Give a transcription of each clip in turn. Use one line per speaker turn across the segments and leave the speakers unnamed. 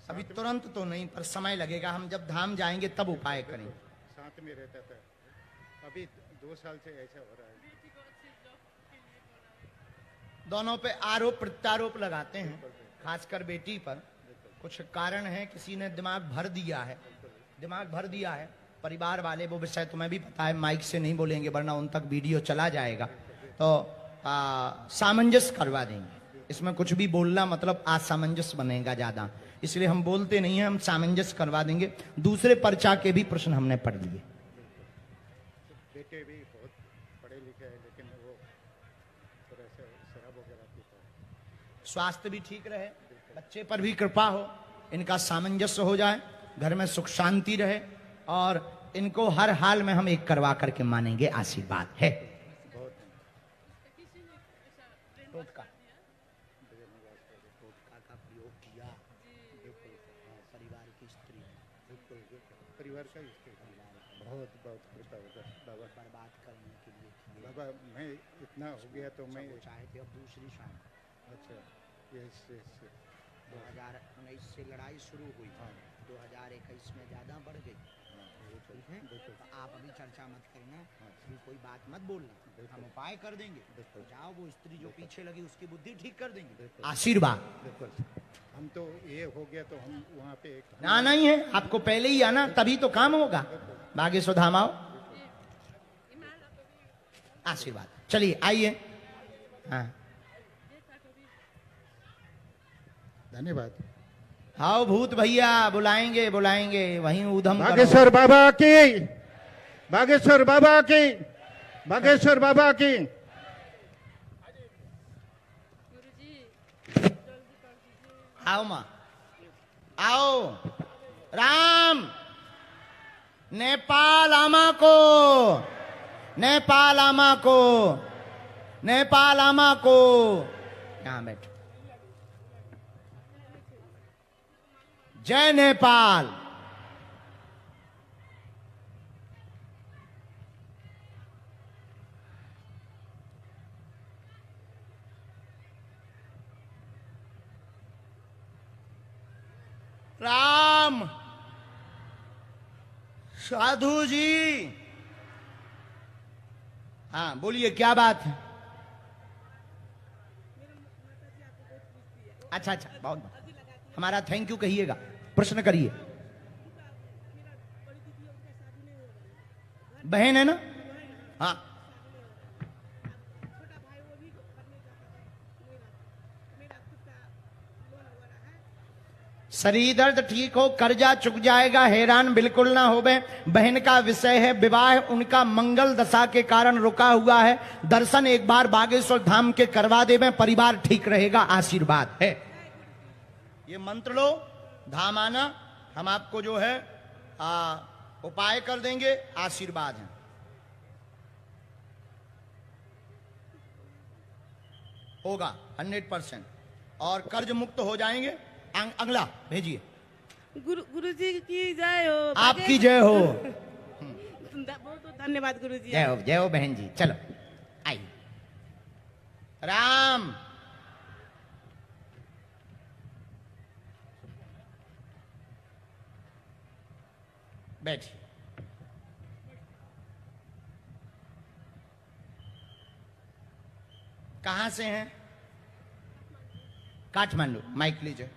अभी तुरंत तो नहीं, पर समय लगेगा। हम जब धाम जाएंगे तब उपाय करेंगे।
साथ में रहता था, अभी 2 साल से ऐसा हो रहा है।
दोनों पे आरोप प्रत्यारोप लगाते हैं, खासकर बेटी पर। कुछ कारण है, किसी ने दिमाग भर दिया है, दिमाग भर दिया है परिवार वाले। वो विषय तुम्हें भी पता है, माइक से नहीं बोलेंगे वरना उन तक वीडियो चला जाएगा। तो सामंजस्य करवा देंगे, इसमें कुछ भी बोलना मतलब असामंजस्य बनेगा ज्यादा, इसलिए हम बोलते नहीं हैं, हम सामंजस्य करवा देंगे। दूसरे पर्चा के भी प्रश्न हमने पढ़ लिए।
बेटे भी बहुत पढ़े लिखे हैं, लेकिन वो थोड़ा सा शराब वगैरह पीता है।
स्वास्थ्य भी ठीक रहे, बच्चे पर भी कृपा हो, इनका सामंजस्य हो जाए, घर में सुख शांति रहे, और इनको हर हाल में हम एक करवा करके मानेंगे। आशीर्वाद है। टोटका का प्रयोग किया, परिवार की स्त्री,
परिवार का इसके बहुत बहुत कृपा होगा बाबा।
बर्बाद करने के लिए
बाबा मैं इतना हो गया तो मैं
चाहे थे। अब दूसरी शाम,
अच्छा, यस
2019 से लड़ाई शुरू हुई, 2021 में ज्यादा बढ़ गई। ठीक है, तो आप अभी चर्चा मत करना, अभी कोई बात मत बोलना, हम उपाय कर देंगे। जाओ, वो स्त्री जो पीछे लगी उसकी बुद्धि ठीक कर देंगे। आशीर्वाद।
हम तो ये हो गया तो हम वहाँ पे
ना नहीं है, आपको पहले ही आना, तभी तो काम होगा। बागेश्वर धाम आओ। आशीर्वाद। चलिए आइए। हाँ,
धन्यवाद।
आओ भूत भैया, बुलाएंगे बुलाएंगे, वहीं उधम करो।
बागेश्वर बाबा की, बागेश्वर बाबा की, बागेश्वर बाबा की।
आओ माँ, आओ। राम, नेपाल आमा को, नेपाल आमा को, नेपाल आमा को। यहाँ बैठो। जय नेपाल। राम, साधु जी। हाँ बोलिए, क्या बात है? अच्छा अच्छा, बहुत हमारा थैंक यू कहिएगा। प्रश्न करिए। बहन है ना? हाँ। शरीर दर्द ठीक हो, कर्जा चुक जाएगा, हैरान बिल्कुल ना होवे। बहन का विषय है विवाह, उनका मंगल दशा के कारण रुका हुआ है। दर्शन एक बार बागेश्वर धाम के करवा देवे, परिवार ठीक रहेगा। आशीर्वाद है। ये मंत्र लो, धाम आना, हम आपको जो है उपाय कर देंगे। आशीर्वाद है। होगा 100%, और कर्ज मुक्त हो जाएंगे। अगला भेजिए।
गुरुजी की जय हो।
आपकी जय हो।
बहुत धन्यवाद गुरुजी।
जय हो बहन जी। चलो आई। राम, बैठ। कहां से हैं? काठमांडू। माइक लीजिए।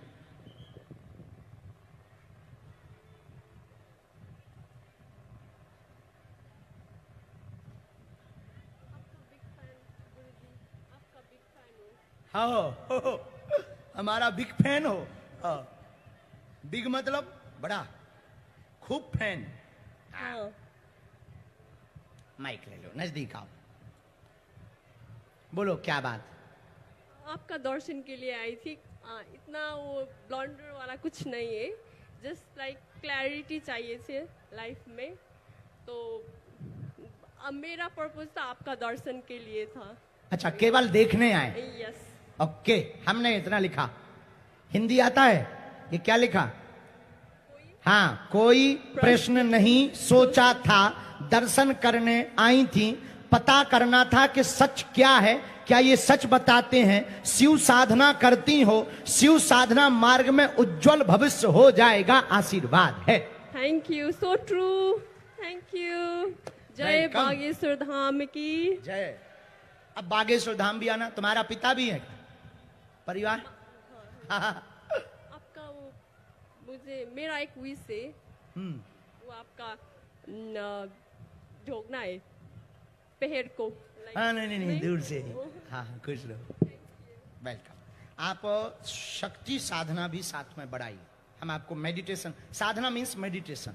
हो, हमारा बिग फैन हो। बिग मतलब बड़ा, खूब फैन। माइक ले लो, नजदीक आओ, बोलो क्या बात।
आपका दर्शन के लिए आई थी। इतना वो ब्लंडर वाला कुछ नहीं है, जस्ट लाइक क्लैरिटी चाहिए थे लाइफ में। तो अब मेरा पर्पस था आपका दर्शन के लिए था।
अच्छा, केवल देखने आए?
यस।
ओके, हमने इतना लिखा। हिंदी आता है? ये क्या लिखा? हाँ, कोई प्रश्न नहीं सोचा था, दर्शन करने आई थी, पता करना था कि सच क्या है, क्या ये सच बताते हैं। शिव साधना करती हो, शिव साधना मार्ग में उज्जवल भविष्य हो जाएगा, आशीर्वाद है।
Thank you, so true, thank you. जय
Welcome.
बागेश्वर धाम की
जय। अब बागेश्वर धाम भी आना। तुम्हारा पिता भी है परिवार?
आपका वो मुझे मेरा एक विश है, वो आपका ढोकना है पेड़ को।
हाँ नहीं दूर से ही। हाँ खुश रहो, वेलकम। आप शक्ति साधना भी साथ में बढ़ाइए। हम आपको मेडिटेशन, साधना मीन्स मेडिटेशन,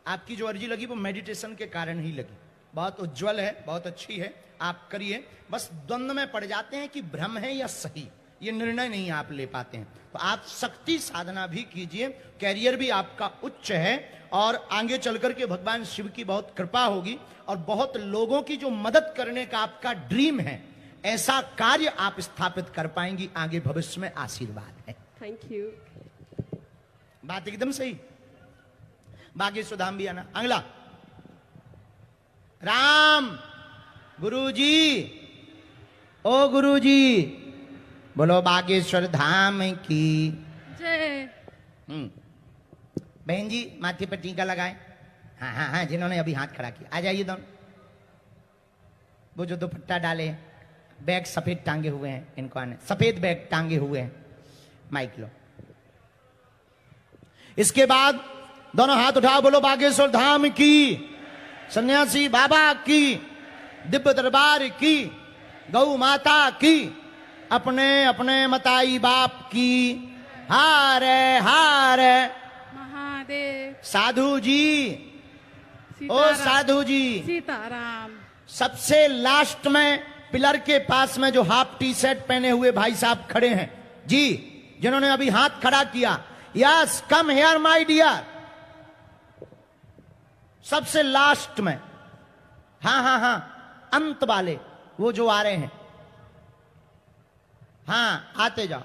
आपकी जो अर्जी लगी वो मेडिटेशन के कारण ही लगी। बहुत उज्जवल है, बहुत अच्छी है, आप करिए। बस द्वंद्व में पड़ जाते हैं कि भ्रम है या सही, ये निर्णय नहीं आप ले पाते हैं। तो आप शक्ति साधना भी कीजिए, कैरियर भी आपका उच्च है और आगे चलकर के भगवान शिव की बहुत कृपा होगी और बहुत लोगों की जो मदद करने का आपका ड्रीम है, ऐसा कार्य आप स्थापित कर पाएंगी आगे भविष्य में, आशीर्वाद है।
Thank you.
बात एकदम सही। बागेश्वर धाम भी आना। अगला राम गुरुजी, ओ गुरुजी बोलो बागेश्वर धाम की
जय।
बहन जी माथे पर टीका लगाए। हाँ हाँ हाँ, जिन्होंने अभी हाथ खड़ा किया आ जाइए दोनों। वो जो दुपट्टा डाले, बैग सफेद टांगे हुए हैं, इनको आने, सफेद बैग टांगे हुए हैं, माइक लो। इसके बाद दोनों हाथ उठाओ, बोलो बागेश्वर धाम की, सन्यासी बाबा की, दिव्य दरबार की, गौ माता की, अपने अपने मताई बाप की, हार हार
महादेव।
साधु जी, ओ
सीताराम।
साधु जी,
सीताराम।
सबसे लास्ट में पिलर के पास में जो हाफ टी शर्ट पहने हुए भाई साहब खड़े हैं जी, जिन्होंने अभी हाथ खड़ा किया, yes come here my dear. सबसे लास्ट में, हाँ हाँ हाँ, अंत वाले वो जो आ रहे हैं, हाँ आते जाओ।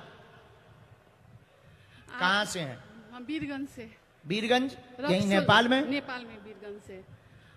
कहां से हैं?
हम वीरगंज से।
वीरगंज, यही
रक्सौल,
नेपाल में?
नेपाल में वीरगंज से।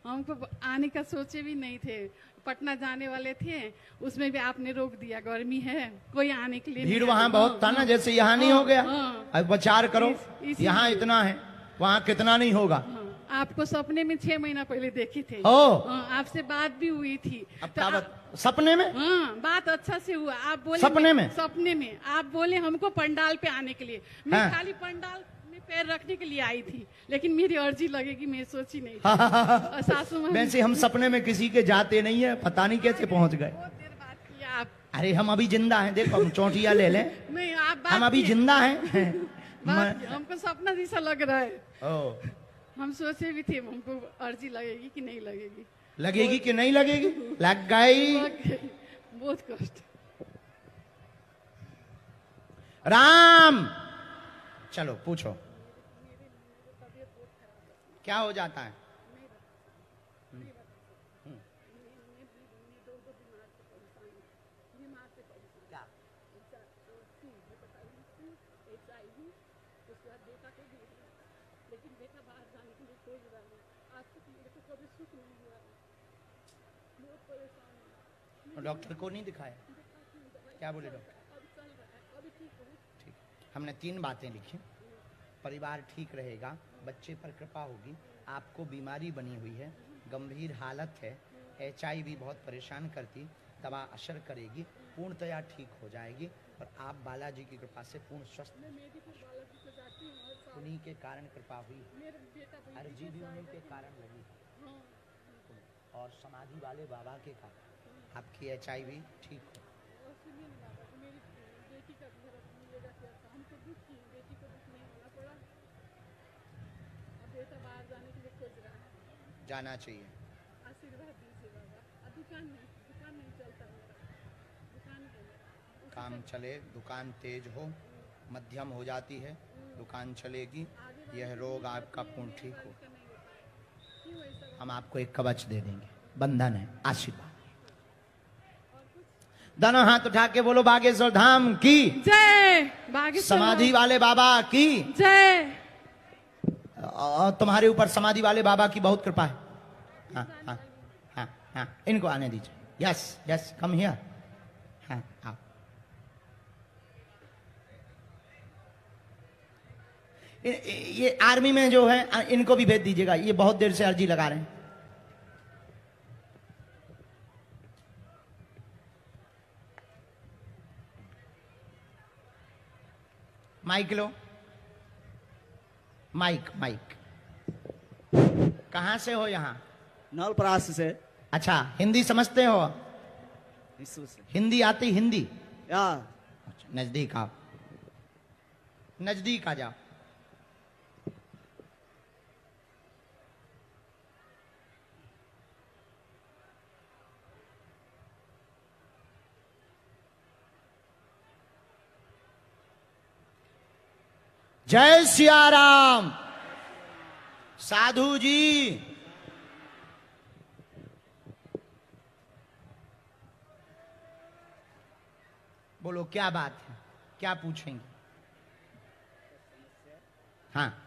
हमको आने का सोचे भी नहीं थे, पटना जाने वाले थे, उसमें भी आपने रोक दिया, गर्मी है कोई आने के लिए
भीड़
नहीं
वहां
आया।
बहुत था ना, जैसे यहाँ नहीं हो गया।
हाँ।
अब विचार करो,
इसीलिए।
यहाँ इतना है, वहां कितना नहीं होगा।
हाँ, आपको सपने में 6 महीना पहले देखी थे।
ओ।
हाँ, आपसे बात भी हुई थी।
अब
तो
क्या
आप-
बात, सपने में?
हाँ, बात अच्छा से हुआ। आप बोले
सपने में?
सपने में आप बोले हमको पंडाल पे आने के लिए। मैं
हाँ।
खाली पंडाल में पैर रखने के लिए आई थी, लेकिन मेरी अर्जी लगेगी मैं सोची नहीं थी। और सासू माँ
वैसे हम सपने में किसी के जाते नहीं है, पता नहीं कैसे पहुंच गए।
बहुत देर बात किया आप।
अरे हम अभी जिंदा हैं, देखो हम चौंटिया ले लें,
नहीं आप बात
हम अभी
किए।
जिंदा हैं।
बात किए। हमको सपना जैसा लग रहा है।
ओ,
हम सोचे भी थे हमको अर्जी लगेगी कि नहीं लगेगी।
लगेगी कि नहीं लगेगी? लग गई।
लग गई। बहुत कष्ट।
राम, चलो पूछो क्या हो जाता है? डॉक्टर को नहीं दिखाया? क्या बोले डॉक्टर? ठीक, हमने 3 बातें लिखी। परिवार ठीक रहेगा, बच्चे पर कृपा होगी, आपको बीमारी बनी हुई है, गंभीर हालत है, HIV बहुत परेशान करती, दवा असर करेगी, पूर्णतया ठीक हो जाएगी और आप बालाजी की कृपा से पूर्ण स्वस्थ। उन्हीं के कारण कृपा हुई, अर्जी भी उन्हीं के कारण लगी और समाधि वाले बाबा के कारण आपकी HIV ठीक हो। जाना चाहिए। काम चले, दुकान तेज हो, मध्यम हो जाती है, दुकान चलेगी, यह रोग आपका पूर्ण ठीक हो। हम आपको एक कवच दे देंगे, बंधन है, आशीर्वाद। दोनों हाथ उठा के बोलो बागेश्वर धाम की
जय। बागेश्वर
समाधि वाले बाबा की
जय।
और तुम्हारे ऊपर समाधि वाले बाबा की बहुत कृपा है। हाँ हाँ हाँ हाँ, इनको आने दीजिए। Yes yes, come here. हाँ, आओ। ये आर्मी में जो है इनको भी भेज दीजिएगा, ये बहुत देर से अर्जी लगा रहे हैं। माइक लो, माइक माइक। कहां से हो? यहां
नवलपरास से।
अच्छा, हिंदी समझते हो?
इससे से।
हिंदी आती? हिंदी
या
अच्छा, नजदीक आओ, नजदीक आ जाओ। जय सिया राम। साधु जी, बोलो क्या बात है, क्या पूछेंगे? हाँ,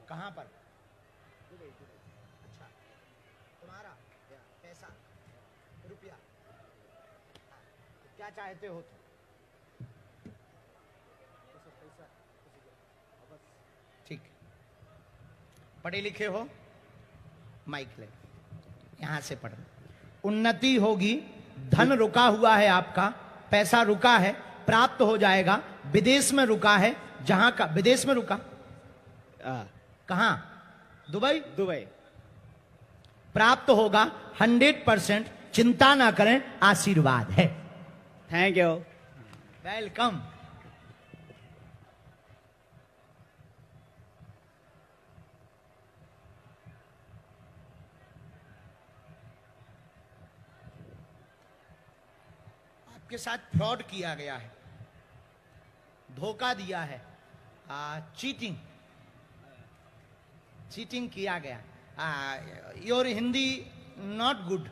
कहाँ पर? अच्छा, तुम्हारा पैसा, रुपया, हाँ, क्या चाहते हो तुम? ठीक, पढ़े लिखे हो? माइक ले, यहां से पढ़ो। उन्नति होगी, धन रुका हुआ है आपका, पैसा रुका है, प्राप्त हो जाएगा। विदेश में रुका है, जहां का विदेश में रुका, कहां? दुबई।
दुबई।
प्राप्त होगा 100%, चिंता ना करें, आशीर्वाद है।
Thank you.
वेलकम। आपके साथ फ्रॉड किया गया है, धोखा दिया है, चीटिंग चीटिंग किया गया। Your Hindi not good.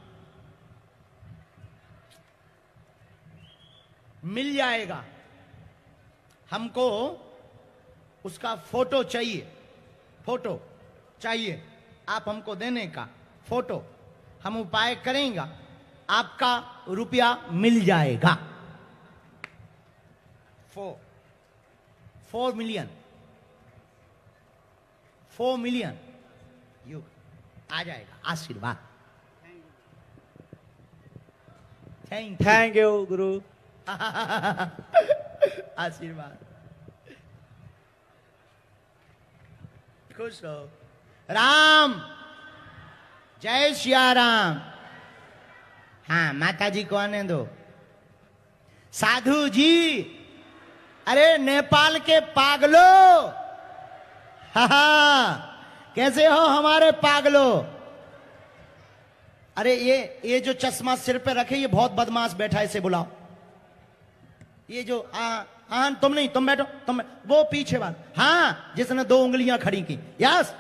मिल जाएगा, हमको उसका फोटो चाहिए, फोटो चाहिए आप हमको देने का फोटो, हम उपाय करेंगे, आपका रुपया मिल जाएगा। 4 मिलियन, 4 मिलियन यू आ जाएगा, आशीर्वाद।
थैंक यू गुरु।
आशीर्वाद। खुश रहो। राम, जय सिया राम। हाँ, माता जी को आने दो। साधु जी, अरे नेपाल के पागलो, हाँ, कैसे हो हमारे पागलो? अरे ये जो चश्मा सिर पे रखे, ये बहुत बदमाश बैठा है, इसे बुलाओ। ये जो तुम नहीं, तुम बैठो, वो पीछे वाला, हाँ, जिसने 2 उंगलियां खड़ी की। यस,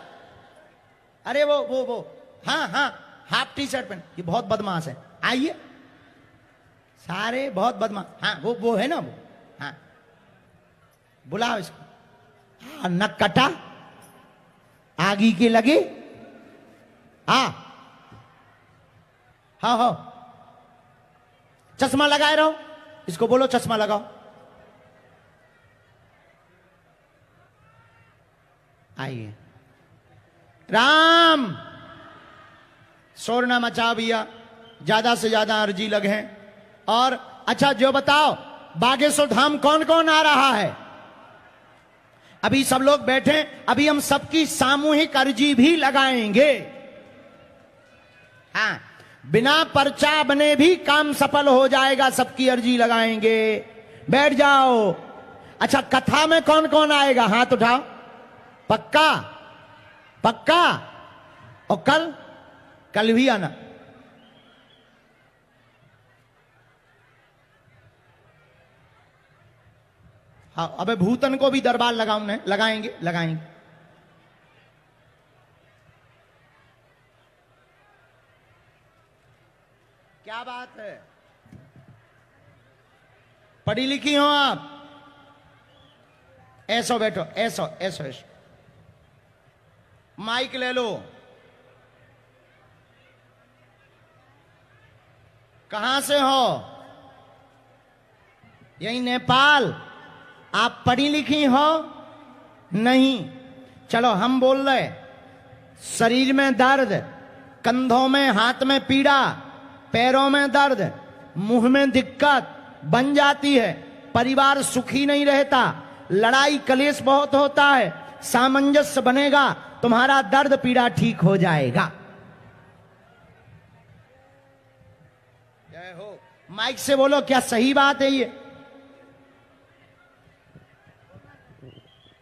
अरे वो हाँ हाँ, हाफ टी शर्ट पहन, ये बहुत बदमाश है। आइए, सारे बहुत बदमाश। हाँ, वो है ना, वो, हाँ, बुलाओ इसको। हाँ, नक कटा, आगी के लगे। हाँ हाँ, चश्मा लगाए रहो, इसको बोलो चश्मा लगाओ। आइए। राम, शोर ना मचा भैया, ज्यादा से ज्यादा अर्जी लगे। और अच्छा, जो बताओ, बागेश्वर धाम कौन कौन आ रहा है? अभी सब लोग बैठे, अभी हम सबकी सामूहिक अर्जी भी लगाएंगे। हाँ, बिना पर्चा बने भी काम सफल हो जाएगा, सबकी अर्जी लगाएंगे। बैठ जाओ। अच्छा, कथा में कौन कौन आएगा? हाथ उठाओ। पक्का? पक्का? और कल भी आना। हाँ, अबे भूतन को भी दरबार लगाएंगे। क्या पढ़ी लिखी हो आप? ऐसो बैठो, ऐसो ऐसो ऐसो। माइक ले लो। कहां से हो? यही नेपाल। आप पढ़ी लिखी हो? नहीं। चलो हम बोल रहे, शरीर में दर्द, कंधों में हाथ में पीड़ा, पैरों में दर्द, मुंह में दिक्कत बन जाती है, परिवार सुखी नहीं रहता, लड़ाई कलेश बहुत होता है, सामंजस्य बनेगा, तुम्हारा दर्द पीड़ा ठीक हो जाएगा। जय हो। माइक से बोलो, क्या सही बात है ये?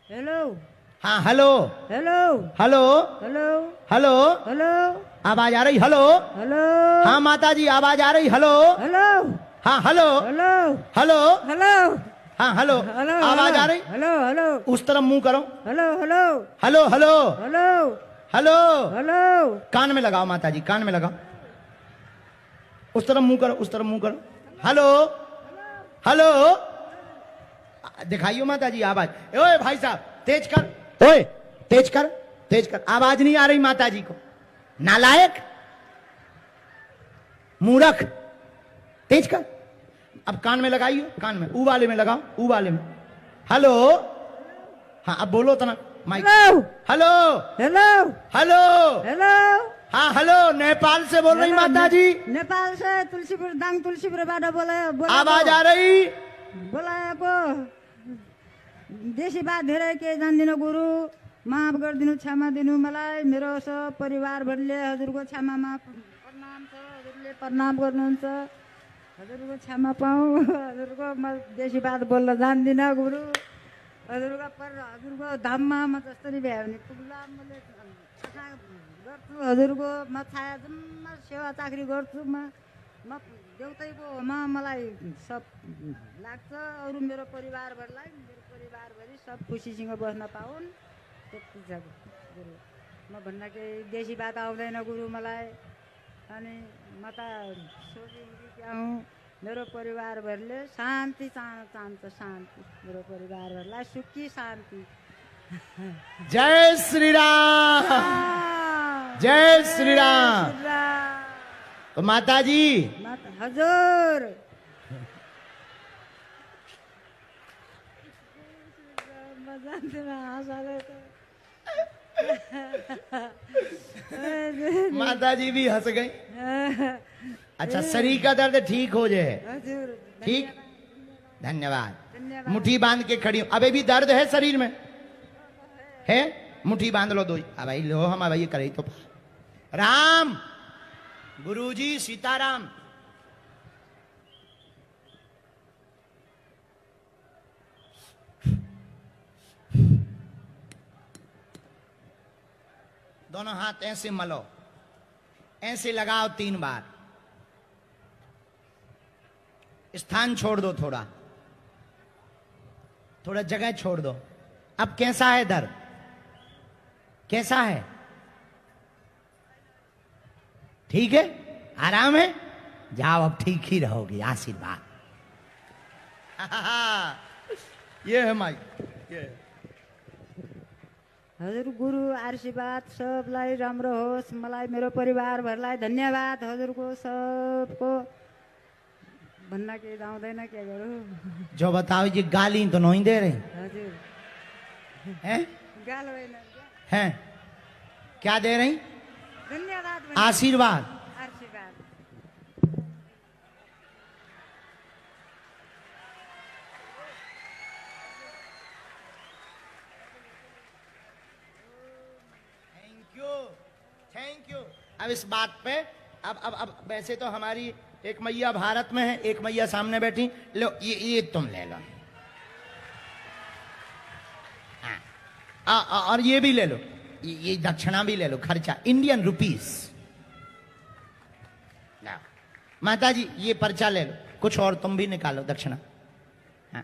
हेलो
हाँ hello
hello
hello
hello
hello.
Hello
आवाज आ रही? हेलो।
हेलो
हाँ माता जी आवाज आ रही? हेलो।
हेलो
हाँ हेलो
हेलो
हेलो।
हेलो
हाँ हेलो।
हेलो
आवाज आ रही?
हेलो हेलो
उस तरफ मुंह करो।
Hello hello
hello hello
hello
hello.
Hello
कान में लगाओ माता जी, कान में लगाओ। उस तरफ मुंह करो, उस तरफ मुंह करो। Hello hello. दिखाइयो माता जी आवाज। ओए भाई साहब तेज कर, ओए तेज कर, तेज कर। आवाज नहीं आ रही माता जी को। नालायक, मूर्ख, तेज कर। अब कान में लगाइयो, कान में, ऊ वाले में लगाओ, ऊ वाले में। हेलो। हाँ अब बोलो तना mic.
Hello
hello
hello
hello.
Hello
हाँ हेलो। नेपाल से बोल रही माता जी।
नेपाल से तुलसीपुर दाङ तुलसीपुरबाट
आवाज आ रही?
बोलाएको देशी बात धेरै के जान्दिनँ गुरु, माफ गरिदिनु, क्षमा दिनु मलाई। मेरो सब परिवारभरिले हजुरको क्षमामा प्रणाम छ, हजुरले प्रणाम गर्नुहुन्छ, हजुरको क्षमा पाऊँ। हजुरको म देशी बात बोल्न जान्दिनँ गुरु। हजुरको धाममा म जसरी भ्यायो भने पुग्ला। मैले आशा गर्छु हजुरको म छाया जम्मा सेवा चाकरी गर्छु। म देउतैको होमा मलाई सब लाग्छ। अरू मेरो परिवारभरिलाई, मेरो परिवारभरि सब खुसीसँग बस्न पाउन्, त्यति छ गुरु। म भन्न केही देशी बात आउँदैन गुरु मलाई। अनि म त सोझी क्या हुँ, मेरो परिवारभरिले शान्ति चाहन्छ, शान्ति। मेरो परिवारभरिलाई सुखी शान्ति।
जय श्री राम, जय श्री राम। तो माता जी
हजुर
माता जी भी हंस गई। अच्छा शरीर का दर्द ठीक हो जाए?
हजुर
ठीक, धन्यवाद। मुट्ठी बांध के खड़ी हूं। अबे भी दर्द है शरीर में? है? मुट्ठी बांध लो दो। अब भाई लो, हम भाई करे तो राम गुरुजी सीताराम। दोनों हाथ ऐसे मलो, ऐसे लगाओ 3 बार। स्थान छोड़ दो, थोड़ा थोड़ा जगह छोड़ दो। अब कैसा है दर्द? कैसा है? ठीक है, आराम है? जाओ अब ठीक ही रहोगे, आशीर्वाद। ये है माई, ये है।
हजुर गुरु आशीर्वाद सबलाई राम्रो होस्। मलाई मेरो परिवारभरिलाई धन्यवाद। हजुरको सबको भन्न केही आउँदैन, के गरौँ।
जो बताओ ये गाली तो नहीं दे रही
हजुर
हैं?
गाल होइन,
हैं? क्या दे रही?
धन्यवाद भन्छ।
आशीर्वाद।
आशीर्वाद।
Thank you, thank you. अब इस बात पे अब वैसे तो हमारी एक मैया भारत में है, एक मैया सामने बैठी। लो ये तुम ले लो। हाँ। और ये भी ले लो, ये दक्षिणा भी ले लो, खर्चा इंडियन रुपीस। माता जी ये पर्चा ले लो, कुछ और तुम भी निकालो दक्षिणा। हाँ।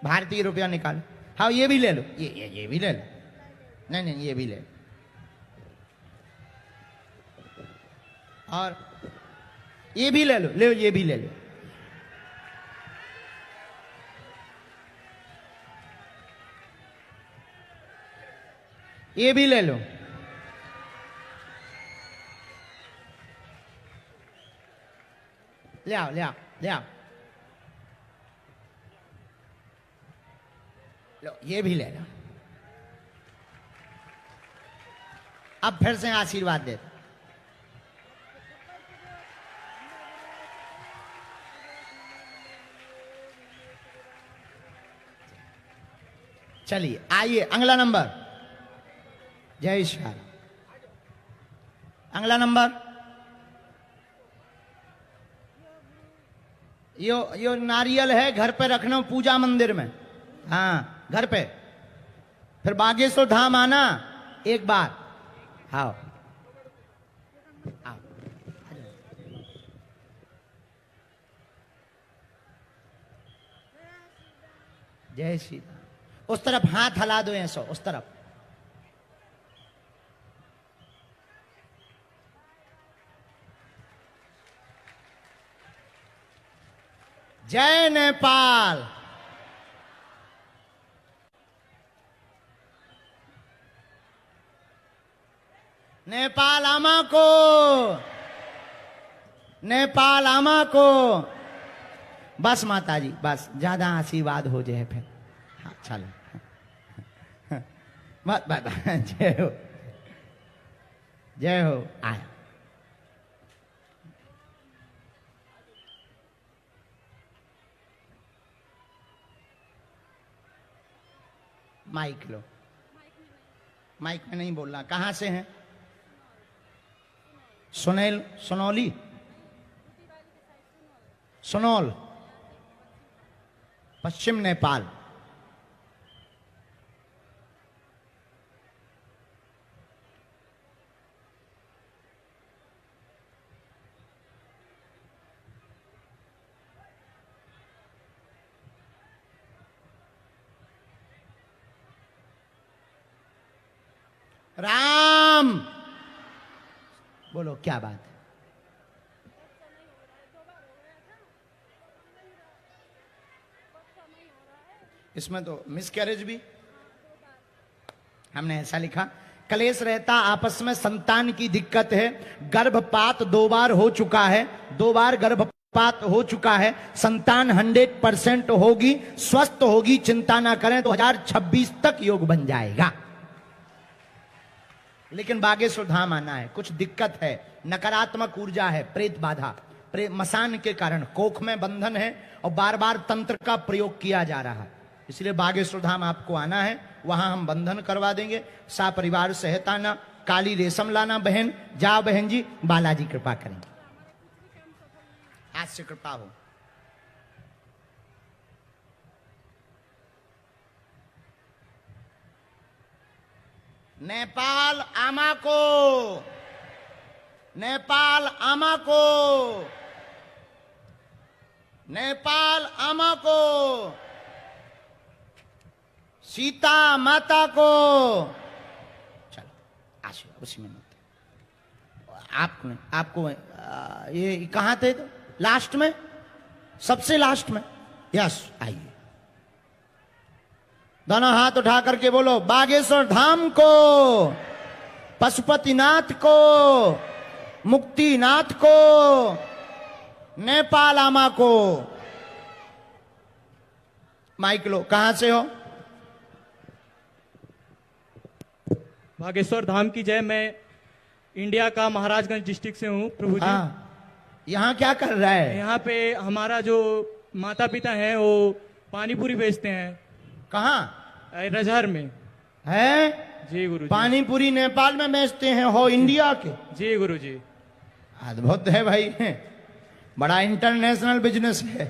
भारतीय रुपया निकालो। हाँ ये भी ले लो, ये भी ले लो। नहीं ये भी ले लो। और ये भी ले लो, ये भी ले लो। ये भी ले लो। ले आओ ले आओ ले आओ। लो ये भी ले लो। अब फिर से आशीर्वाद दे। चलिए आइए अगला नंबर। जय श्री राम। अगला नंबर यो नारियल है, घर पे रखना पूजा मंदिर में। हाँ घर पे। फिर बागेश्वर धाम आना एक बार। आओ आओ। जय श्री राम। उस तरफ हाथ हिला दो ऐसो, उस तरफ। जय नेपाल। नेपाल आमा को, नेपाल आमा को। बस माता जी बस, ज्यादा आशीर्वाद हो जाए फिर। हाँ चलो बस बस। जय हो जय हो। आया माइक लो। माइक में नहीं बोलना। कहां से हैं? सुनेल सुनौली सुनौल पश्चिम नेपाल। राम बोलो क्या बात है? इसमें तो मिसकैरेज भी हमने ऐसा लिखा। कलेश रहता आपस में, संतान की दिक्कत है, गर्भपात 2 बार हो चुका है, 2 बार गर्भपात हो चुका है, संतान 100% होगी, स्वस्थ होगी, चिंता ना करें। 2026 तक योग बन जाएगा। लेकिन बागेश्वर धाम आना है, कुछ दिक्कत है, नकारात्मक ऊर्जा है, प्रेत बाधा, मसान के कारण कोख में बंधन है और बार बार तंत्र का प्रयोग किया जा रहा है। इसलिए बागेश्वर धाम आपको आना है, वहां हम बंधन करवा देंगे। सा परिवार सहित आना, काली रेशम लाना बहन। जाओ बहन जी, बालाजी कृपा करेंगे, आज से कृपा हो। नेपाल आमा को, नेपाल आमा को, नेपाल आमा को, सीता माता को। चलो आशीर्वाद उसी में आपको ये कहां थे? तो लास्ट में, सबसे लास्ट में। यस आइए, दोनों हाथ उठा करके बोलो बागेश्वर धाम को, पशुपतिनाथ को, मुक्तिनाथ को, नेपाल आमा को। माइक लो। कहां से हो?
बागेश्वर धाम की जय। मैं इंडिया का महाराजगंज डिस्ट्रिक्ट से हूँ प्रभु जी।
यहाँ क्या कर रहा है?
यहाँ पे हमारा जो माता पिता हैं वो पानी पूरी बेचते हैं।
कहाँ?
रजहर में
है
जी गुरु जी।
पानी पूरी नेपाल में बेचते हैं हो इंडिया के?
जी गुरु जी।
अद्भुत है भाई, बड़ा इंटरनेशनल बिजनेस है।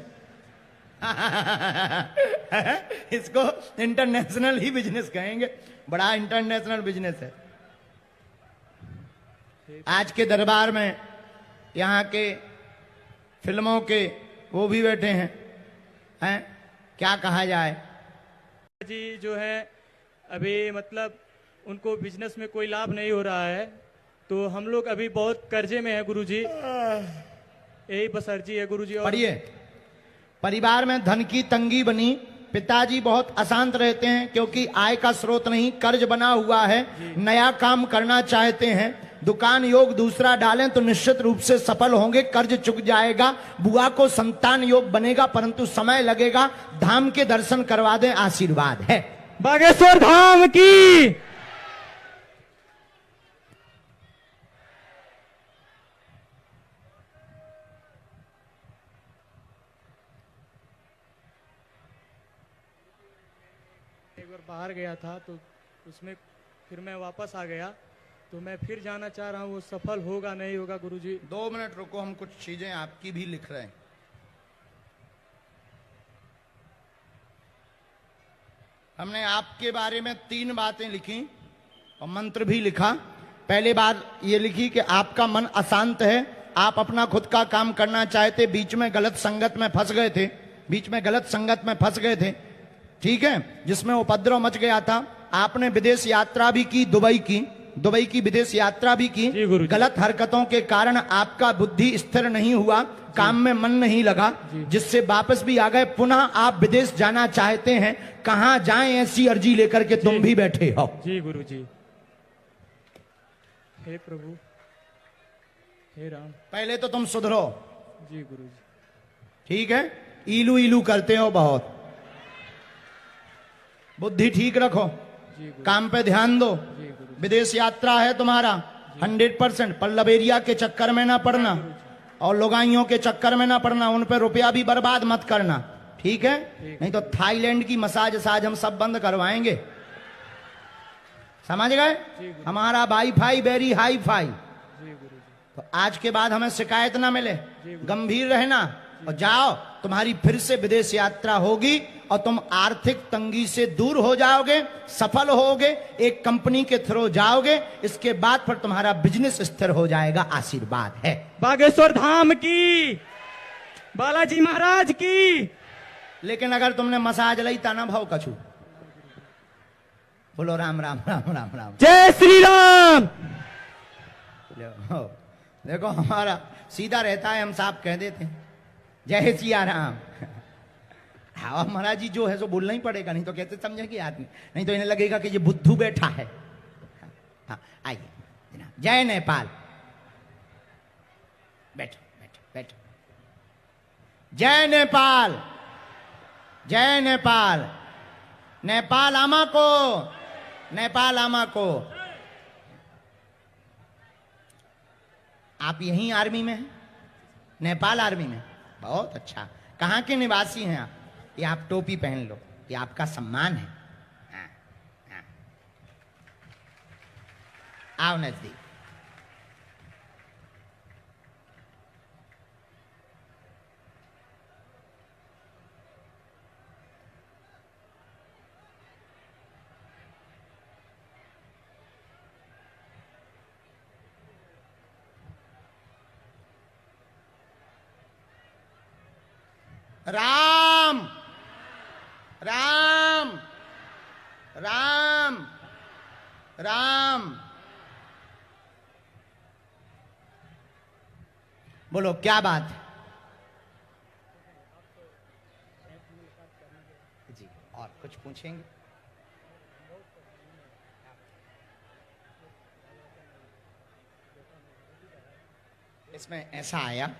इसको इंटरनेशनल ही बिजनेस कहेंगे, बड़ा इंटरनेशनल बिजनेस है। आज के दरबार में यहाँ के फिल्मों के वो भी बैठे हैं, क्या कहा जाए
जी जो है अभी मतलब उनको बिजनेस में कोई लाभ नहीं हो रहा है, तो हम लोग अभी बहुत कर्जे में है गुरु जी। यही बस अर्जी है गुरु जी।
पढ़िए, परिवार में धन की तंगी बनी, पिताजी बहुत अशांत रहते हैं क्योंकि आय का स्रोत नहीं, कर्ज बना हुआ है, नया काम करना चाहते हैं, दुकान योग दूसरा डालें तो निश्चित रूप से सफल होंगे, कर्ज चुक जाएगा, बुआ को संतान योग बनेगा परंतु समय लगेगा, धाम के दर्शन करवा दें, आशीर्वाद है।
बागेश्वर धाम की। एक बार बाहर गया था तो उसमें फिर मैं वापस आ गया, तो मैं फिर जाना चाह रहा हूँ, वो सफल होगा नहीं होगा गुरुजी।
2 मिनट रुको, हम कुछ चीजें आपकी भी लिख रहे हैं। हमने आपके बारे में 3 बातें लिखी और मंत्र भी लिखा। पहली बात ये लिखी कि आपका मन अशांत है, आप अपना खुद का काम करना चाहते, बीच में गलत संगत में फंस गए थे, बीच में गलत संगत में फंस गए थे, ठीक है, जिसमें उपद्रव मच गया था। आपने विदेश यात्रा भी की, दुबई की विदेश यात्रा भी की। गलत हरकतों के कारण आपका बुद्धि स्थिर नहीं हुआ, काम में मन नहीं लगा, जिससे वापस भी आ गए। पुनः आप विदेश जाना चाहते हैं, कहां जाएं ऐसी अर्जी लेकर के तुम भी बैठे हो।
जी गुरुजी। हे प्रभु, हे राम।
पहले तो तुम सुधरो।
जी गुरुजी।
ठीक है, इलू इलू करते हो बहुत, बुद्धि ठीक रखो, काम पे ध्यान दो। विदेश यात्रा है तुम्हारा 100%, पर लबेरिया के चक्कर में ना पड़ना और लोगाइयों के चक्कर में ना पड़ना, उन पे रुपया भी बर्बाद मत करना, ठीक है? नहीं तो थाईलैंड की मसाज साज हम सब बंद करवाएंगे, समझ गए? हमारा वाईफाई वेरी हाई फाई। तो आज के बाद हमें शिकायत ना मिले, गंभीर रहना और जाओ, तुम्हारी फिर से विदेश यात्रा होगी और तुम आर्थिक तंगी से दूर हो जाओगे, सफल होगे, एक कंपनी के थ्रू जाओगे, इसके बाद फिर तुम्हारा बिजनेस स्थिर हो जाएगा, आशीर्वाद है।
बागेश्वर धाम की, बालाजी महाराज की।
लेकिन अगर तुमने मसाज लई ता ना भाव कछु, बोलो राम राम राम राम राम,
जय श्री राम।
देखो हमारा सीधा रहता है, हम साफ कह देते हैं जय सिया राम। हाँ महाराज जी जो है सो बोलना ही पड़ेगा, नहीं तो कैसे समझेगी आदमी, नहीं तो इन्हें लगेगा कि ये बुद्धू बैठा है। हाँ आइए जनाब, जय नेपाल, बैठो बैठो बैठो, जय नेपाल, जय नेपाल, नेपाल आमा को, नेपाल आमा को। आप यहीं आर्मी में हैं? नेपाल आर्मी में, बहुत अच्छा। कहाँ के निवासी हैं आप? ये आप टोपी पहन लो, ये आपका सम्मान है। हाँ, हाँ। आओ नजदीक। राम राम राम राम, बोलो क्या बात है जी? और कुछ पूछेंगे? इसमें ऐसा आया,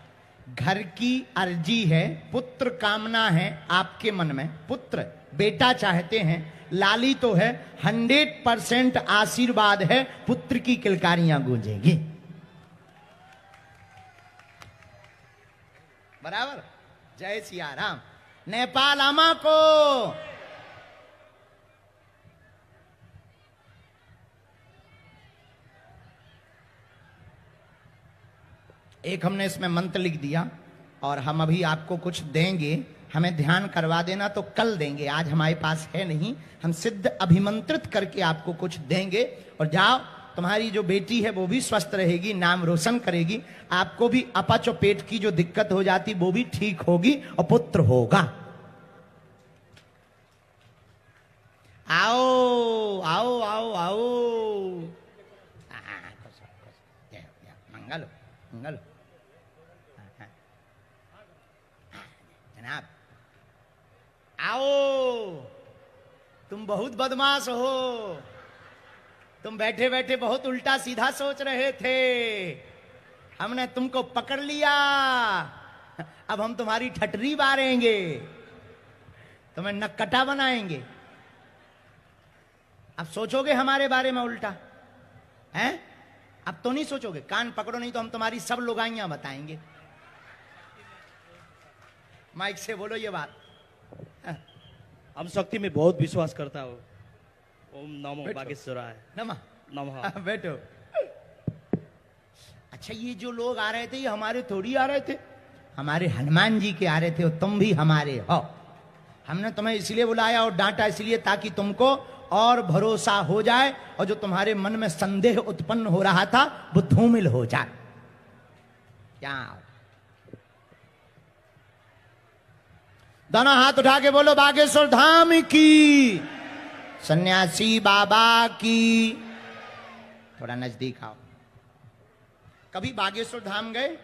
घर की अर्जी है, पुत्र कामना है आपके मन में, पुत्र बेटा चाहते हैं, लाली तो है, 100% आशीर्वाद है, पुत्र की किलकारियां गूंजेगी, बराबर? जय सिया राम। नेपाल आमा को, एक हमने इसमें मंत्र लिख दिया और हम अभी आपको कुछ देंगे, हमें ध्यान करवा देना तो कल देंगे, आज हमारे पास है नहीं, हम सिद्ध अभिमंत्रित करके आपको कुछ देंगे। और जाओ, तुम्हारी जो बेटी है वो भी स्वस्थ रहेगी, नाम रोशन करेगी, आपको भी अपच और पेट की जो दिक्कत हो जाती वो भी ठीक होगी और पुत्र होगा। आओ आओ आओ आओ, मंगल मंगल जनाब, आओ तुम बहुत बदमाश हो। तुम बैठे बैठे बहुत उल्टा सीधा सोच रहे थे, हमने तुमको पकड़ लिया। अब हम तुम्हारी ठटरी बारेंगे, तुम्हें नक्कटा बनाएंगे। अब सोचोगे हमारे बारे में उल्टा हैं? अब तो नहीं सोचोगे। कान पकड़ो, नहीं तो हम तुम्हारी सब लुगाइयां बताएंगे। माइक से बोलो ये बात।
हम शक्ति में बहुत विश्वास करता हूँ। ओम नमो बागेश्वराय नमः।
बैठो। अच्छा, ये जो लोग आ रहे थे, ये हमारे थोड़ी आ रहे थे, हमारे हनुमान जी के आ रहे थे, और तुम भी हमारे हो। हमने तुम्हें इसलिए बुलाया और डांटा इसलिए ताकि तुमको और भरोसा हो जाए, और जो तुम्हारे मन में संदेह उत्पन्न हो रहा था वो धूमिल हो जाए। क्या? दोनों हाथ उठा के बोलो बागेश्वर धाम की, सन्यासी बाबा की। थोड़ा नजदीक आओ। कभी बागेश्वर धाम गए?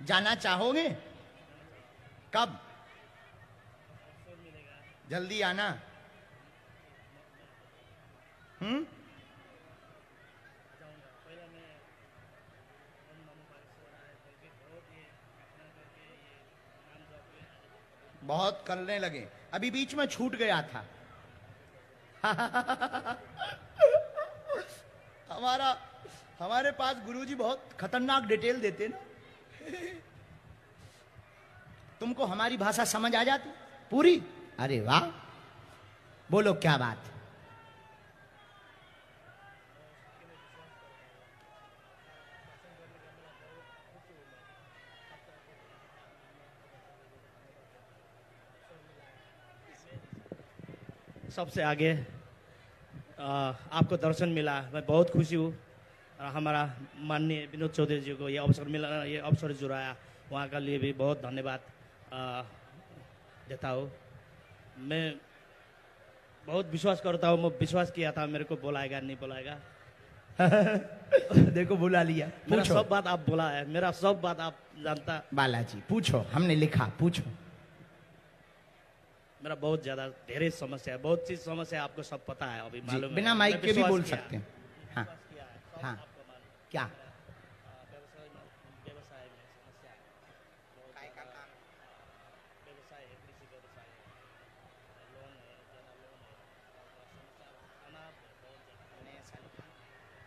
जाना चाहोगे? कब? जल्दी आना। बहुत करने लगे, अभी बीच में छूट गया था। हमारे पास गुरुजी बहुत खतरनाक डिटेल देते ना। तुमको हमारी भाषा समझ आ जाती पूरी? अरे वाह, बोलो क्या बात।
सबसे आगे आपको दर्शन मिला, मैं बहुत खुशी हूँ। हमारा माननीय विनोद चौधरी जी को ये अवसर मिला, ये अवसर जुड़ाया, वहाँ का लिए भी बहुत धन्यवाद देता हूँ। मैं बहुत विश्वास करता हूँ, मैं विश्वास किया था मेरे को बुलाएगा नहीं बुलाएगा।
देखो बुला लिया।
मेरा
पूछो।
सब बात आप बोला है, मेरा सब बात आप जानता।
बालाजी पूछो, हमने लिखा, पूछो।
मेरा बहुत ज्यादा ढेर समस्या है, बहुत चीज समस्या है, आपको सब पता है, अभी
जी,
मालूम है।
बिना माइक
मैं
के भी
विश्वास
बोल
किया।
सकते हैं। हाँ हाँ, क्या?
व्यवसाय में समस्या है, व्यवसाय है, कृषि व्यवसाय है, लोन है, ज़्यादा लोन है, समस्या अनाप है बहुत ज़्यादा।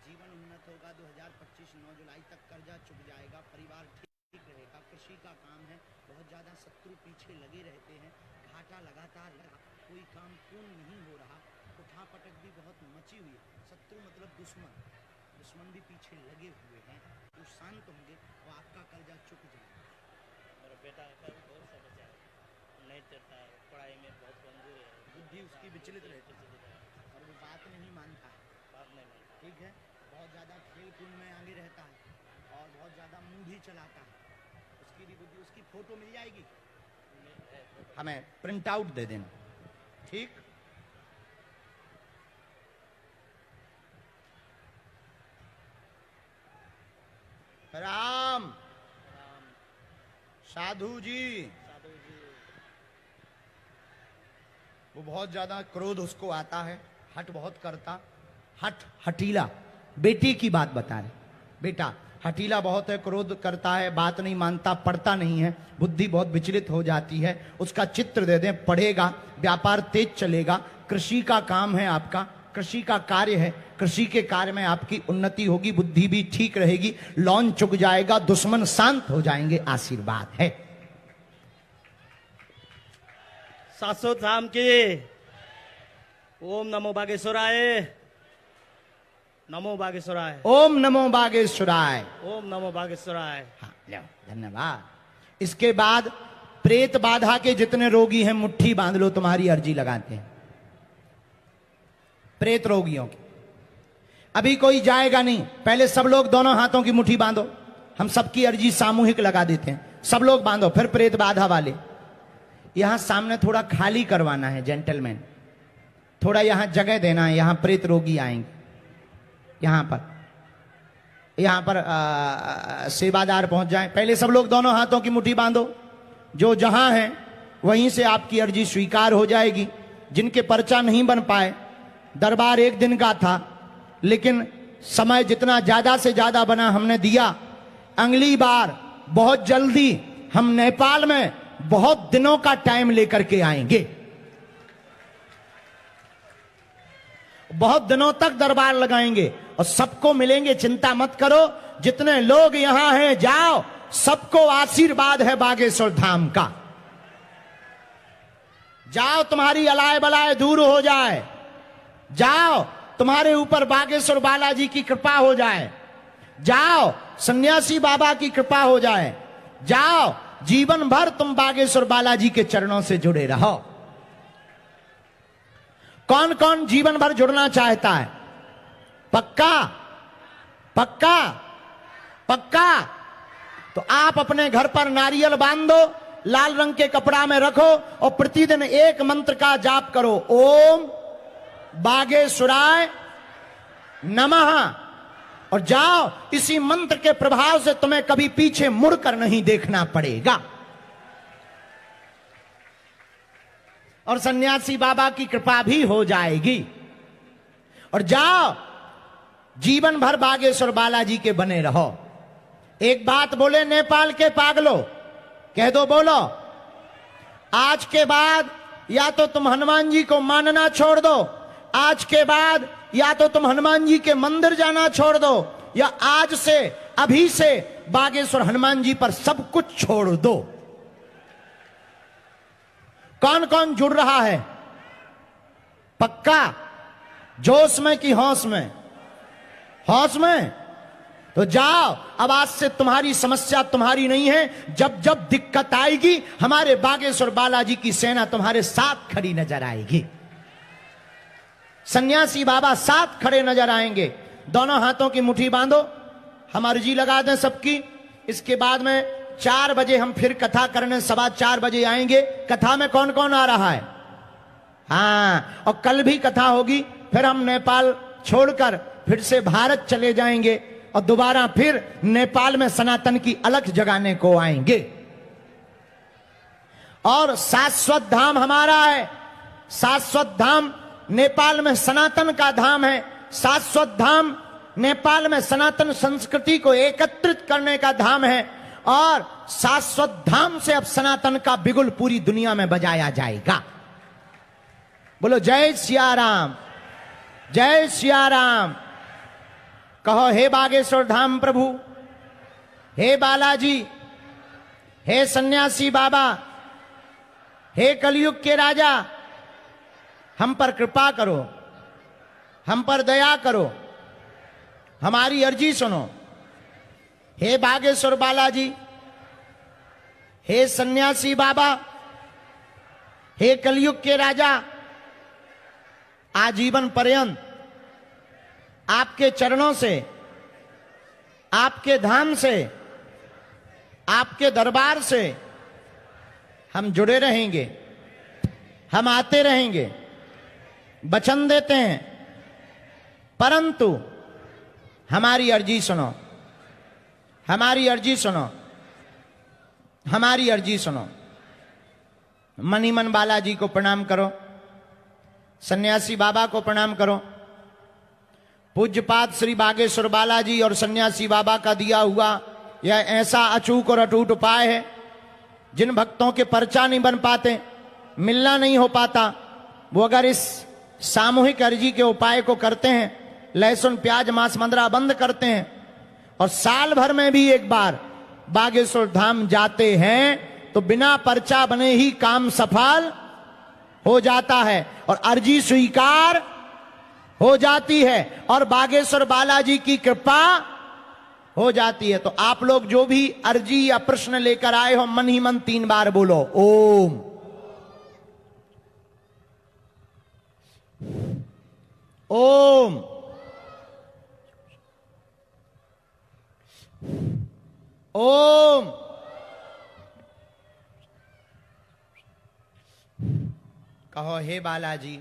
जीवन उन्नत होगा, 2025 9 जुलाई तक कर्जा चुक जाएगा, परिवार ठीक रहेगा, कृषि का काम है, बहुत ज्यादा शत्रु पीछे लगे रहते हैं, घाटा लगातार लगा, कोई काम पूर्ण नहीं हो रहा, उठापटक भी बहुत मची हुई है। शत्रु मतलब दुश्मन भी पीछे लगे हुए हैं। वो शांत होंगे, वो आपका कर्जा चुक जाएगा।
मेरा बेटा का भी बहुत समस्या है, नहीं चलता है, पढ़ाई में बहुत कमजोर है,
बुद्धि उसकी विचलित रहती है और वो बात नहीं मानता है।
बात नहीं मानता।
ठीक है, बहुत ज़्यादा खेल कूद में आगे रहता है और बहुत ज़्यादा मूढ़ी चलाता है। उसकी भी बुद्धि, उसकी फोटो मिल जाएगी, हमें प्रिंट आउट दे देना। ठीक, राम साधु जी। वो बहुत ज्यादा क्रोध उसको आता है, हट बहुत करता, हटीला। बेटी की बात बता रहे, बेटा हटीला बहुत है, क्रोध करता है, बात नहीं मानता, पढ़ता नहीं है, बुद्धि बहुत विचलित हो जाती है। उसका चित्र दे दें, पढ़ेगा, व्यापार तेज चलेगा, कृषि का काम है आपका, कृषि का कार्य है, कृषि के कार्य में आपकी उन्नति होगी, बुद्धि भी ठीक रहेगी, लोन चुक जाएगा, दुश्मन शांत हो जाएंगे, आशीर्वाद है।
700 धाम की ओम नमो बागेश्वराय, नमो बागेश्वराय,
ओम नमो बागेश्वराय,
ओम नमो बागेश्वराय।
हाँ, लो, धन्यवाद। इसके बाद प्रेत बाधा के जितने रोगी हैं मुट्ठी बांध लो, तुम्हारी अर्जी लगाते हैं प्रेत रोगियों की। अभी कोई जाएगा नहीं, पहले सब लोग दोनों हाथों की मुट्ठी बांधो, हम सबकी अर्जी सामूहिक लगा देते हैं, सब लोग बांधो। फिर प्रेत बाधा वाले यहां सामने थोड़ा खाली करवाना है, जेंटलमैन, थोड़ा यहां जगह देना है, यहां प्रेत रोगी आएंगे, यहां पर सेवादार पहुंच जाएं। पहले सब लोग दोनों हाथों की मुट्ठी बांधो, जो जहां हैं वहीं से आपकी अर्जी स्वीकार हो जाएगी। जिनके पर्चा नहीं बन पाए। दरबार एक दिन का था, लेकिन समय जितना ज्यादा से ज्यादा बना हमने दिया। अगली बार बहुत जल्दी हम नेपाल में बहुत दिनों का टाइम लेकर के आएंगे। बहुत दिनों तक दरबार लगाएंगे और सबको मिलेंगे, चिंता मत करो। जितने लोग यहां हैं जाओ, सबको आशीर्वाद है बागेश्वर धाम का। जाओ, तुम्हारी अलाय बलाय दूर हो जाए। जाओ, तुम्हारे ऊपर बागेश्वर बालाजी की कृपा हो जाए। जाओ, सन्यासी बाबा की कृपा हो जाए। जाओ, जीवन भर तुम बागेश्वर बालाजी के चरणों से जुड़े रहो। कौन कौन जीवन भर जुड़ना चाहता है? पक्का पक्का पक्का? तो आप अपने घर पर नारियल बांध दो, लाल रंग के कपड़ा में रखो और प्रतिदिन एक मंत्र का जाप करो, ओम बागेश्वराय नमः। और जाओ, इसी मंत्र के प्रभाव से तुम्हें कभी पीछे मुड़कर नहीं देखना पड़ेगा। और सन्यासी बाबा की कृपा भी हो जाएगी। और जाओ, जीवन भर बागेश्वर बालाजी के बने रहो। एक बात बोले नेपाल के पागलों, कह दो, बोलो, आज के बाद या तो तुम हनुमान जी को मानना छोड़ दो, आज के बाद या तो तुम हनुमान जी के मंदिर जाना छोड़ दो, या आज से अभी से बागेश्वर हनुमान जी पर सब कुछ छोड़ दो। कौन कौन जुड़ रहा है? पक्का? जोश में कि होश में? होश में? तो जाओ, अब आज से तुम्हारी समस्या तुम्हारी नहीं है। जब जब दिक्कत आएगी, हमारे बागेश्वर बालाजी की सेना तुम्हारे साथ खड़ी नजर आएगी। सन्यासी बाबा साथ खड़े नजर आएंगे। दोनों हाथों की मुट्ठी बांधो, हम अर्जी लगा दें सबकी। इसके बाद में 4 बजे हम फिर कथा करने 4:15 बजे आएंगे। कथा में कौन कौन आ रहा है? हाँ, और कल भी कथा होगी। फिर हम नेपाल छोड़कर फिर से भारत चले जाएंगे और दोबारा फिर नेपाल में सनातन की अलख जगाने को आएंगे। और शाश्वत धाम हमारा है। शाश्वत धाम नेपाल में सनातन का धाम है। शाश्वत धाम नेपाल में सनातन संस्कृति को एकत्रित करने का धाम है। और शाश्वत धाम से अब सनातन का बिगुल पूरी दुनिया में बजाया जाएगा। बोलो जय सिया राम, जय सिया राम। कहो, हे बागेश्वर धाम प्रभु, हे बालाजी, हे सन्यासी बाबा, हे कलयुग के राजा, हम पर कृपा करो, हम पर दया करो, हमारी अर्जी सुनो। हे बागेश्वर बालाजी, हे सन्यासी बाबा, हे कलयुग के राजा, आजीवन पर्यंत आपके चरणों से, आपके धाम से, आपके दरबार से हम जुड़े रहेंगे। हम आते रहेंगे, वचन देते हैं। परंतु हमारी अर्जी सुनो, हमारी अर्जी सुनो, हमारी अर्जी सुनो। मनी मन बालाजी को प्रणाम करो, सन्यासी बाबा को प्रणाम करो। पूज्यपाद श्री बागेश्वर बालाजी और सन्यासी बाबा का दिया हुआ यह ऐसा अचूक और अटूट उपाय है। जिन भक्तों के पर्चा नहीं बन पाते, मिलना नहीं हो पाता, वो अगर इस सामूहिक अर्जी के उपाय को करते हैं, लहसुन प्याज मांस मंदरा बंद करते हैं और साल भर में भी एक बार बागेश्वर धाम जाते हैं, तो बिना पर्चा बने ही काम सफल हो जाता है और अर्जी स्वीकार हो जाती है और बागेश्वर बालाजी की कृपा हो जाती है। तो आप लोग जो भी अर्जी या प्रश्न लेकर आए हो, मन ही मन 3 बार बोलो ओम। ओम। ओम। कहो, हे बालाजी,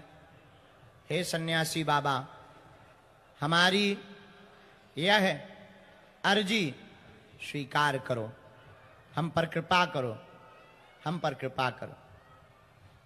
हे सन्यासी बाबा, हमारी यह अर्जी स्वीकार करो, हम पर कृपा करो, हम पर कृपा करो।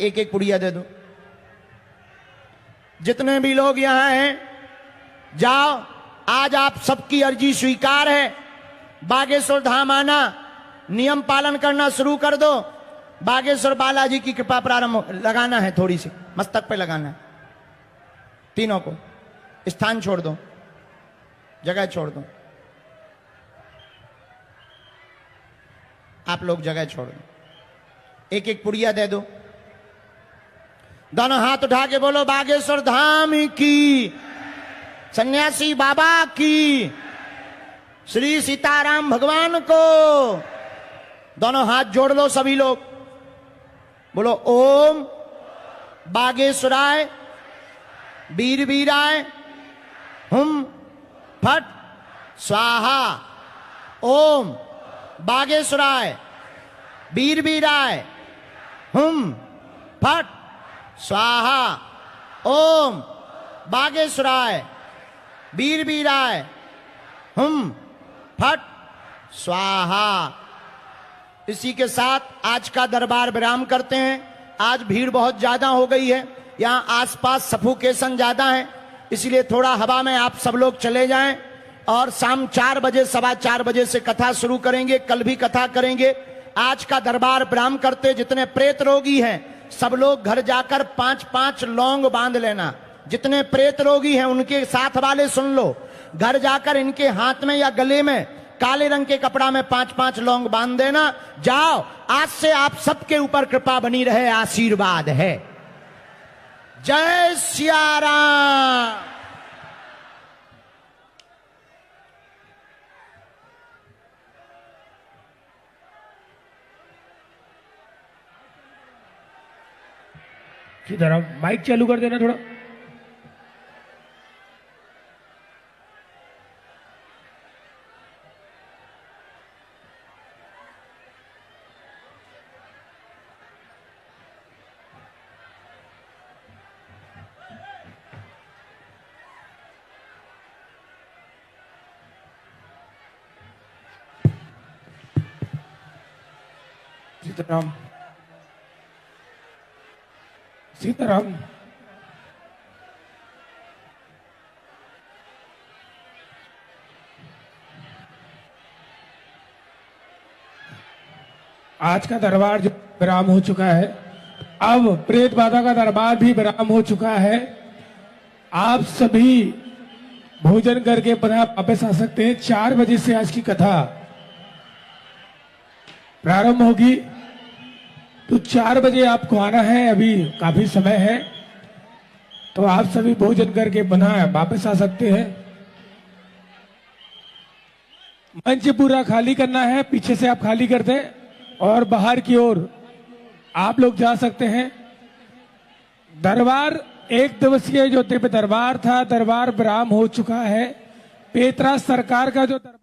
एक एक पुड़िया दे दो। जितने भी लोग यहां हैं, जाओ, आज आप सबकी अर्जी स्वीकार है। बागेश्वर धाम आना, नियम पालन करना शुरू कर दो। बागेश्वर बालाजी की कृपा प्रारंभ लगाना है, थोड़ी सी मस्तक पे लगाना है। तीनों को स्थान छोड़ दो, जगह छोड़ दो। आप लोग जगह छोड़ दो, एक एक पुड़िया दे दो। दोनों हाथ उठा के बोलो बागेश्वर धाम की, सन्यासी बाबा की, श्री सीताराम भगवान को। दोनों हाथ जोड़ लो सभी लोग, बोलो ओम बागेश्वराय वीर वीराय हुम फट स्वाहा। ओम बागेश्वराय वीर वीराय हुम फट स्वाहा। ओम बागेश्वराय वीर वीराय हुम फट स्वाहा। इसी के साथ आज का दरबार विराम करते हैं। आज भीड़ बहुत ज्यादा हो गई है, यहाँ आसपास सफोकेशन ज्यादा है, इसलिए थोड़ा हवा में आप सब लोग चले जाएं। और शाम 4 बजे, 4:15 बजे से कथा शुरू करेंगे। कल भी कथा करेंगे। आज का दरबार विराम करते, जितने प्रेत रोगी हैं सब लोग घर जाकर 5-5 लौंग बांध लेना। जितने प्रेत रोगी हैं उनके साथ वाले सुन लो, घर जाकर इनके हाथ में या गले में काले रंग के कपड़ा में 5-5 लौंग बांध देना। जाओ, आज से आप सबके ऊपर कृपा बनी रहे, आशीर्वाद है। जय सिया राम।
सीताराम, माइक चालू कर देना थोड़ा। सीताराम, सीताराम, आज का दरबार जो विराम हो चुका है, अब प्रेत बाधा का दरबार भी विराम हो चुका है। आप सभी भोजन करके वापस आ सकते हैं। 4 बजे से आज की कथा प्रारंभ होगी, तो 4 बजे आपको आना है। अभी काफी समय है, तो आप सभी भोजन करके पुनः वापस आ सकते हैं। मंच पूरा खाली करना है, पीछे से आप खाली कर दें और बाहर की ओर आप लोग जा सकते हैं। दरबार 1 दिवसीय जो दिव्य दरबार था, दरबार विराम हो चुका है। पेतरा सरकार का जो दरबार